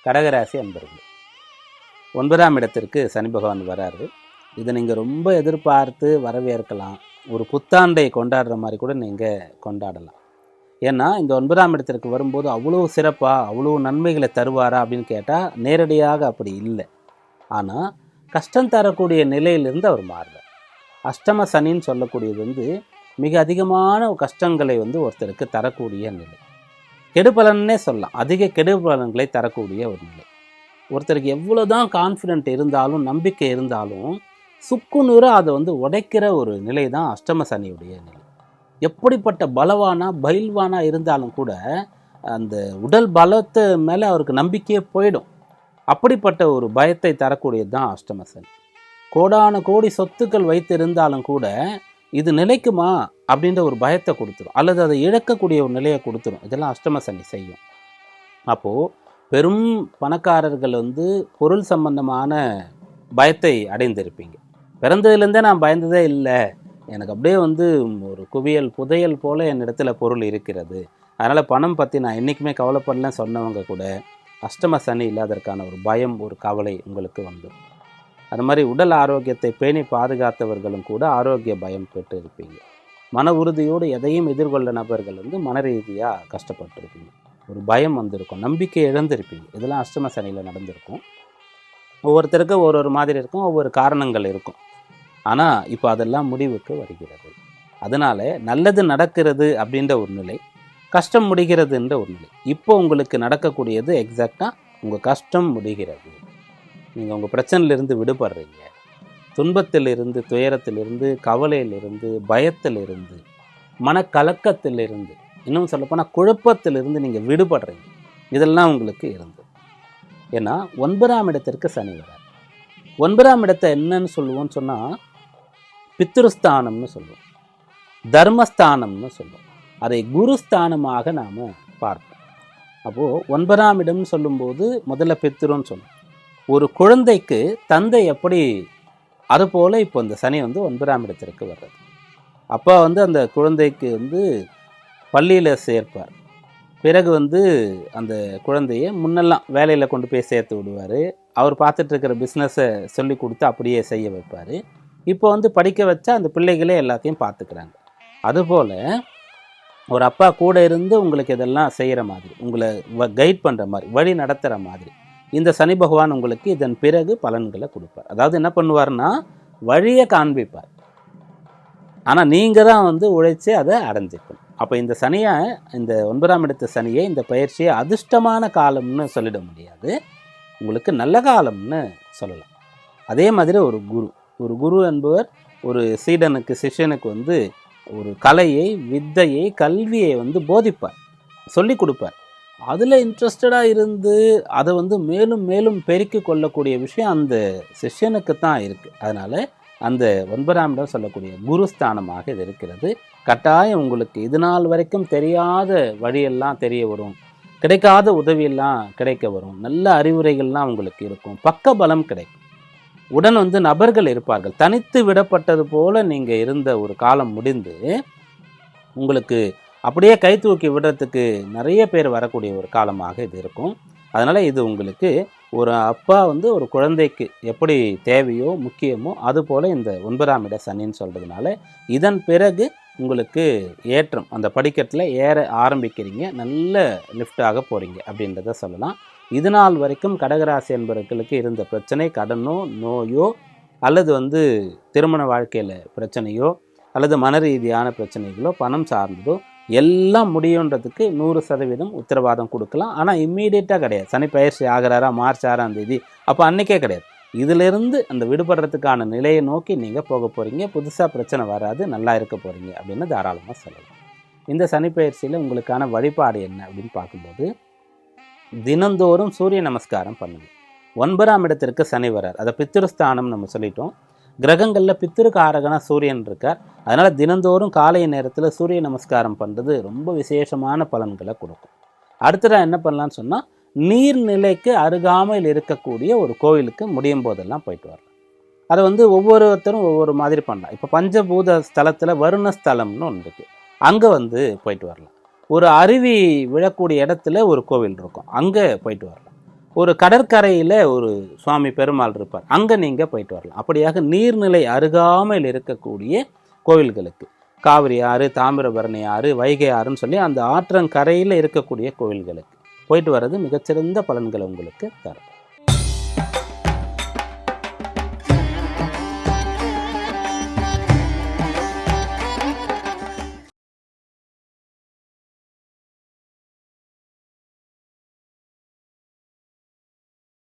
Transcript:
கடகராசி அன்பர்கள், 9ஆம் இடத்திற்கு சனி பகவான் வராரு. இதை நீங்கள் ரொம்ப எதிர்பார்த்து வரவேற்கலாம். ஒரு புத்தாண்டை கொண்டாடுற மாதிரி கூட நீங்கள் கொண்டாடலாம். ஏன்னா இந்த 9ஆம் இடத்திற்கு வரும்போது அவ்வளோ சிறப்பாக அவ்வளோ நன்மைகளை தருவாரா அப்படின்னு கேட்டால் நேரடியாக அப்படி இல்லை. ஆனால் கஷ்டம் தரக்கூடிய நிலையிலிருந்து அவர் மாறுறார். அஷ்டம சனின்னு சொல்லக்கூடியது மிக அதிகமான கஷ்டங்களை ஒருத்தருக்கு தரக்கூடிய நிலை. கெடுபலன்னே சொல்லலாம், அதிக கெடுபலன்களை தரக்கூடிய ஒரு நிலை. ஒருத்தருக்கு எவ்வளோ தான் கான்ஃபிடென்ட் இருந்தாலும் நம்பிக்கை இருந்தாலும் சுக்குநூறு அதை உடைக்கிற ஒரு நிலை தான் அஷ்டம சனியுடைய நிலை. எப்படிப்பட்ட பயில்வானா இருந்தாலும் கூட அந்த உடல் பலத்தை மேலே அவருக்கு நம்பிக்கையே போயிடும். அப்படிப்பட்ட ஒரு பயத்தை தரக்கூடியது தான் அஷ்டம சனி. கோடான கோடி சொத்துக்கள் வைத்திருந்தாலும் கூட இது நிலைக்குமா அப்படின்ற ஒரு பயத்தை கொடுத்துரும், அல்லது அதை இழக்கக்கூடிய ஒரு நிலையை கொடுத்துரும். இதெல்லாம் அஷ்டம சனி செய்யும். அப்போது பெரும் பணக்காரர்கள் பொருள் சம்பந்தமான பயத்தை அடைந்திருப்பீங்க. பிறந்ததுலேருந்தே நான் பயந்ததே இல்லை, எனக்கு அப்படியே ஒரு குவியல் புதையல் போல் என்னிடத்துல பொருள் இருக்கிறது, அதனால் பணம் பற்றி நான் என்றைக்குமே கவலைப்படலன்னு சொன்னவங்க கூட அஷ்டம சனி இல்லாததற்கான ஒரு பயம், ஒரு கவலை உங்களுக்கு வந்துடும். அது மாதிரி உடல் ஆரோக்கியத்தை பேணி பாதுகாத்தவர்களும் கூட ஆரோக்கிய பயம் பெற்று இருப்பீங்க. மன உறுதியோடு எதையும் எதிர்கொள்ள நபர்கள் மன ரீதியாக கஷ்டப்பட்டுருப்பீங்க. ஒரு பயம் வந்திருக்கும், நம்பிக்கை இழந்திருப்பீங்க. இதெல்லாம் அஷ்டம சனியில் நடந்திருக்கும். ஒவ்வொருத்தருக்கும் ஒரு மாதிரி இருக்கும், ஒவ்வொரு காரணங்கள் இருக்கும். ஆனால் இப்போ அதெல்லாம் முடிவுக்கு வருகிறது. அதனால் நல்லது நடக்கிறது அப்படின்ற ஒரு நிலை, கஷ்டம் முடிகிறதுன்ற ஒரு நிலை. இப்போ உங்களுக்கு நடக்கக்கூடியது எக்ஸாக்டாக உங்கள் கஷ்டம் முடிகிறது. நீங்கள் உங்கள் பிரச்சனையிலிருந்து விடுபடுறீங்க. துன்பத்திலிருந்து, துயரத்திலிருந்து, கவலையிலிருந்து, பயத்திலிருந்து, மனக்கலக்கத்திலிருந்து, இன்னும் சொல்லப்போனால் குழப்பத்திலிருந்து நீங்கள் விடுபடுறீங்க. இதெல்லாம் உங்களுக்கு இருந்து. ஏன்னா 9ஆம் இடத்திற்கு சனி வரார். 9ஆம் இடத்தை என்னன்னு சொல்லுவோம்னு சொன்னால் பித்ருஸ்தானம்னு சொல்லுவோம், தர்மஸ்தானம்னு சொல்லுவோம். அதை குருஸ்தானமாக நாம் பார்ப்போம். அப்போது 9ஆம் இடம்னு சொல்லும்போது முதல்ல பித்ருன்னு சொல்லுவோம். ஒரு குழந்தைக்கு தந்தை எப்படி, அதுபோல் இப்போ இந்த சனி 9ஆம் இடத்திற்கு வர்றது. அப்போ அந்த குழந்தைக்கு பள்ளியில் சேர்ப்பார். பிறகு அந்த குழந்தைய முன்னெல்லாம் வேலையில் கொண்டு போய் சேர்த்து விடுவார். அவர் பார்த்துட்ருக்கிற பிஸ்னஸை சொல்லி கொடுத்து அப்படியே செய்ய வைப்பார். இப்போ படிக்க வச்சா அந்த பிள்ளைகளே எல்லாத்தையும் பார்த்துக்கிறாங்க. அதுபோல் ஒரு அப்பா கூட இருந்து உங்களுக்கு இதெல்லாம் செய்கிற மாதிரி, உங்களை கைட் பண்ணுற மாதிரி, வழி நடத்துகிற மாதிரி இந்த சனி பகவான் உங்களுக்கு இதன் பிறகு பலன்களை கொடுப்பார். அதாவது என்ன பண்ணுவார்னா வழியை காண்பிப்பார், ஆனால் நீங்கள் தான் உழைச்சி அதை அடைஞ்சிக்கணும். அப்போ இந்த சனியை, இந்த 9ஆம் இடத்து சனியை, இந்த பயிற்சியை அதிர்ஷ்டமான காலம்னு சொல்லிட முடியாது, உங்களுக்கு நல்ல காலம்னு சொல்லலாம். அதே மாதிரி ஒரு குரு என்பவர் ஒரு சீடனுக்கு, சிஷ்யனுக்கு ஒரு கலையை, வித்தையை, கல்வியை போதிப்பார், சொல்லி கொடுப்பார். அதில் இன்ட்ரெஸ்டடாக இருந்து அதை மேலும் மேலும் பெருக்கி கொள்ளக்கூடிய விஷயம் அந்த சிஷ்யனுக்கு தான் இருக்குது. அதனால் அந்த 9ஆம் இடம் சொல்லக்கூடிய குருஸ்தானமாக இது இருக்கிறது. கட்டாயம் உங்களுக்கு இது நாள் வரைக்கும் தெரியாத வழியெல்லாம் தெரிய வரும், கிடைக்காத உதவியெல்லாம் கிடைக்க வரும், நல்ல அறிவுரைகள்லாம் உங்களுக்கு இருக்கும், பக்க பலம் கிடைக்கும். உடன் நபர்கள் இருப்பார்கள். தனித்து விடப்பட்டது போல் நீங்கள் இருந்த ஒரு காலம் முடிந்து உங்களுக்கு அப்படியே கை தூக்கி விடுறதுக்கு நிறைய பேர் வரக்கூடிய ஒரு காலமாக இது இருக்கும். அதனால் இது உங்களுக்கு ஒரு அப்பா ஒரு குழந்தைக்கு எப்படி தேவையோ முக்கியமோ அதுபோல் இந்த 9ஆம் இட சனின்னு சொல்கிறதுனால இதன் பிறகு உங்களுக்கு ஏற்றம், அந்த படிக்கட்டில் ஏற ஆரம்பிக்கிறீங்க, நல்ல லிஃப்டாக போகிறீங்க அப்படின்றத சொல்லலாம். இது நாள் வரைக்கும் கடகராசி என்பவர்களுக்கு இருந்த பிரச்சனை, கடனோ நோயோ அல்லது திருமண வாழ்க்கையில் பிரச்சனையோ அல்லது மன ரீதியான பிரச்சனைகளோ பணம் சார்ந்ததோ எல்லாம் முடியுன்றதுக்கு 100% உத்தரவாதம் கொடுக்கலாம். ஆனால் இம்மீடியட்டாக கிடையாது. சனி பயிற்சி ஆகிறாரா மார்ச் 6ஆம் தேதி, அப்போ அன்றைக்கே கிடையாது. இதிலிருந்து அந்த விடுபடுறதுக்கான நிலையை நோக்கி நீங்கள் போக போகிறீங்க. புதுசாக பிரச்சனை வராது, நல்லா இருக்க போகிறீங்க அப்படின்னு தாராளமாக சொல்லலாம். இந்த சனி பயிற்சியில் உங்களுக்கான வழிபாடு என்ன அப்படின்னு பார்க்கும்போது, தினந்தோறும் சூரிய நமஸ்காரம் பண்ணுங்க. 9ஆம் இடத்திற்கு சனி வரார், அதை பித்ருஸ்தானம் நம்ம சொல்லிட்டோம். கிரகங்களில் பித்திருக்காரகனா சூரியன் இருக்கார். அதனால் தினந்தோறும் காலை நேரத்தில் சூரிய நமஸ்காரம் பண்ணுறது ரொம்ப விசேஷமான பலன்களை கொடுக்கும். அடுத்ததாக என்ன பண்ணலான்னு சொன்னால், நீர்நிலைக்கு அருகாமையில் இருக்கக்கூடிய ஒரு கோவிலுக்கு முடியும் போதெல்லாம் போயிட்டு வரலாம். அதை ஒவ்வொருத்தரும் ஒவ்வொரு மாதிரி பண்ணலாம். இப்போ பஞ்சபூத ஸ்தலத்தில் வருண ஸ்தலம்னு ஒன்று இருக்குது, அங்கே போயிட்டு வரலாம். ஒரு அருவி விழக்கூடிய இடத்துல ஒரு கோவில் இருக்கும், அங்கே போயிட்டு வரலாம். ஒரு கடற்கரையில் ஒரு சுவாமி பெருமாள் இருப்பார், அங்கே நீங்கள் போயிட்டு வரலாம். அப்படியாக நீர்நிலை அருகாமையில் இருக்கக்கூடிய கோவில்களுக்கு, காவிரி ஆறு, தாமிரபரணி ஆறு, வைகை ஆறுன்னு சொல்லி அந்த ஆற்றங்கரையில் இருக்கக்கூடிய கோவில்களுக்கு போயிட்டு வர்றது மிகச்சிறந்த பலன்களை உங்களுக்கு தரும்.